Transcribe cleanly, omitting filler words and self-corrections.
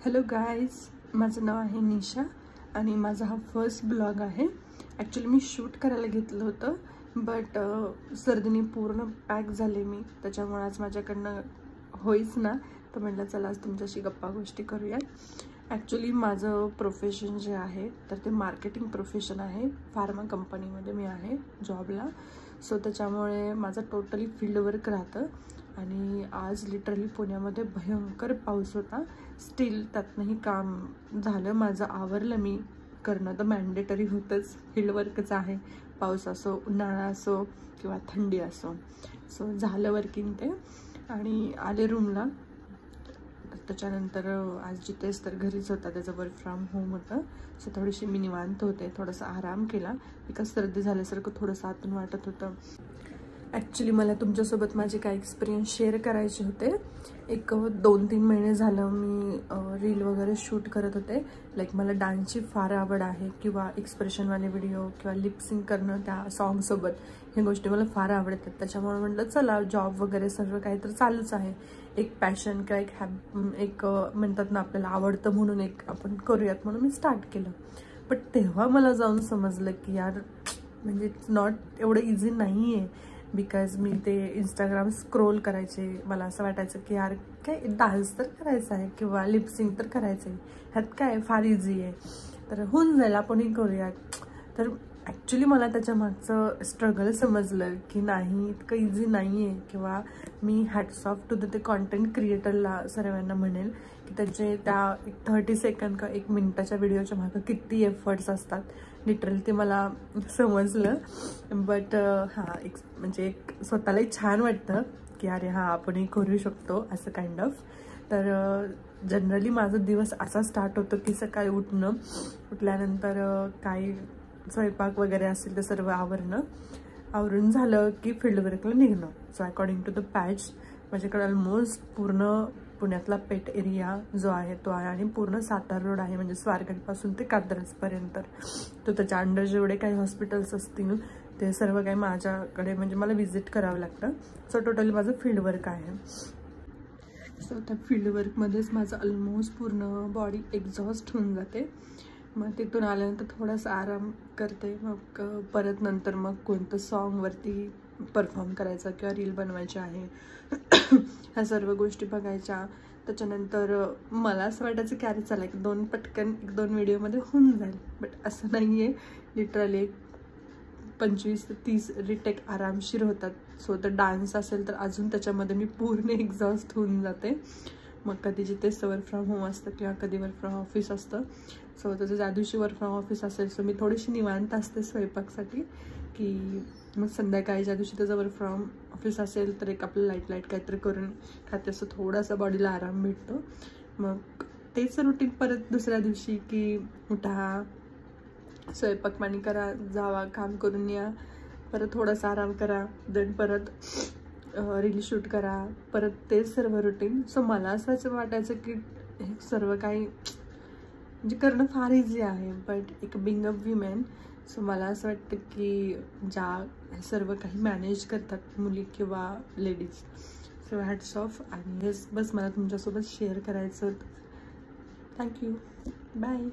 Hello guys, माझं नाव आहे निशा आणि माझा हा फर्स्ट ब्लॉग आहे. ॲक्च्युली मी शूट करायला घेतलं होतं, बट सर्दीने पूर्ण पॅक झाले मी, त्याच्यामुळे आज माझ्याकडनं होईच ना. तर म्हटलं चला आज तुमच्याशी गप्पा गोष्टी करूया. ॲक्च्युली माझं प्रोफेशन जे आहे तर ते मार्केटिंग प्रोफेशन आहे. फार्मा कंपनीमध्ये मी आहे जॉबला. सो त्याच्यामुळे माझं टोटली फील्डवर्क राहतं आणि आज लिटरली पुण्यामध्ये भयंकर पाऊस होता. स्टील त्यातनंही काम झालं, माझं आवरलं. मी करणं तर मॅन्डेटरी होतंच, फील्डवर्कच आहे. पाऊस असो, उन्हाळा असो किंवा थंडी असो. सो झालं वर्किंग ते आणि आले रूमला. त्याच्यानंतर आज जितेश तर घरीच होता, त्याचं वर्क फ्रॉम होम होतं. सो थोडीशी मी निवांत होते, थोडासा आराम केला. एका सर्दी झाल्यासारखं थोडंसं आतून वाटत होतं. ॲक्च्युली मला तुमच्यासोबत माझे काही एक्सपिरियन्स शेअर करायचे होते. एक 2-3 महिने झालं मी रील वगैरे शूट करत होते. लाईक मला डान्सची फार आवड आहे किंवा एक्सप्रेशनवाले व्हिडिओ किंवा लिपसिंग करणं त्या सॉन्गसोबत, ह्या गोष्टी मला फार आवडतात. त्याच्यामुळे म्हटलं चला जॉब वगैरे सर्व काही तर चालूच आहे, एक पॅशन किंवा एक म्हणतात ना आपल्याला आवडतं म्हणून एक आपण करूयात म्हणून मी स्टार्ट केलं. बट तेव्हा मला जाऊन समजलं की यार म्हणजे इट्स नॉट एवढं इझी नाही आहे. बिकॉज मी ते इंस्टाग्राम स्क्रोल करायचे, मला असं वाटायचं की यार काय डान्स तर करायचा आहे किंवा लिपसिंग तर करायचं आहे, ह्यात काय फार इझी आहे, तर होऊन जाईल आपणही करूयात. तर ॲक्च्युली मला त्याच्या मागचं स्ट्रगल समजलं की नाही इतकं इझी नाही आहे. किंवा मी हॅट्स ऑफ टू ते कॉन्टेंट क्रिएटरला सर्वांना म्हणेल की त्यांचे त्या 30 सेकंड का 1 मिनिटाच्या व्हिडिओच्या मागं किती एफर्ट्स असतात. लिटरली ते मला समजलं. बट हां, म्हणजे एक स्वतःलाही छान वाटतं की अरे हां आपणही करू शकतो असं काइंड ऑफ. तर जनरली माझा दिवस असा स्टार्ट होतो की सकाळी उठल्यानंतर काही स्वयंपाक वगैरे असेल तर सर्व आवरून झालं की फील्डवर्कला निघणं. So according to the patch माझ्याकडे ऑलमोस्ट पूर्ण पुण्यातला पेट एरिया जो आहे तो आहे आणि पूर्ण सातारा रोड आहे, म्हणजे स्वारगेटपासून ते कात्रजपर्यंत. तर त्याच्या अंडर जेवढे काही हॉस्पिटल्स असतील ते सर्व काही माझ्याकडे म्हणजे मला व्हिजिट करावं लागतं. सो टोटली माझं फील्डवर्क आहे. सो त्या फील्डवर्कमध्येच माझं ऑलमोस्ट पूर्ण बॉडी एक्झॉस्ट होऊन जाते. मग तिथून आल्यानंतर थोडासा आराम करते. मग परत नंतर मग कोणतं सॉन्गवरती परफॉर्म करायचा किंवा रील बनवायची आहे ह्या सर्व गोष्टी बघायच्या. त्याच्यानंतर मला असं वाटायचं की अरे चला एक 2 व्हिडिओमध्ये होऊन जाईल, बट असं नाही आहे. लिटरली 25 ते 30 रिटेक आरामशीर होतात. सो तर डान्स असेल तर अजून त्याच्यामध्ये मी पूर्ण एक्झॉस्ट होऊन जाते. मग कधी जिथे वर्क फ्रॉम होम असतं किंवा कधी वर्क फ्रॉम ऑफिस असतं. सो त्याचं ज्या दिवशी वर्क फ्रॉम ऑफिस असेल सो मी थोडीशी निवांत असते स्वयंपाकसाठी, की मग संध्याकाळी ज्या दिवशी त्याचं वर्क फ्रॉम ऑफिस असेल तर एक आपलं लाईट काहीतरी करून खाते, असं थोडासा बॉडीला आराम भेटतो. मग तेच रुटीन परत दुसऱ्या दिवशी की उठा, स्वयंपाक पाणी करा, जावा, काम करून या, परत थोडासा आराम करा, देन परत रील शूट करा, परत तेच सर्व रुटीन. सो मला असं वाटायचं की हे सर्व काही म्हणजे करणं फार इझी आहे, बट एक बिंग अ विमेन. सो मला असं वाटतं की ज्या सर्व काही मॅनेज करतात मुली किंवा लेडीज, सो हॅट्स ऑफ. आणि हेच बस मला तुमच्यासोबत शेअर करायचं होतं. Thank you, bye.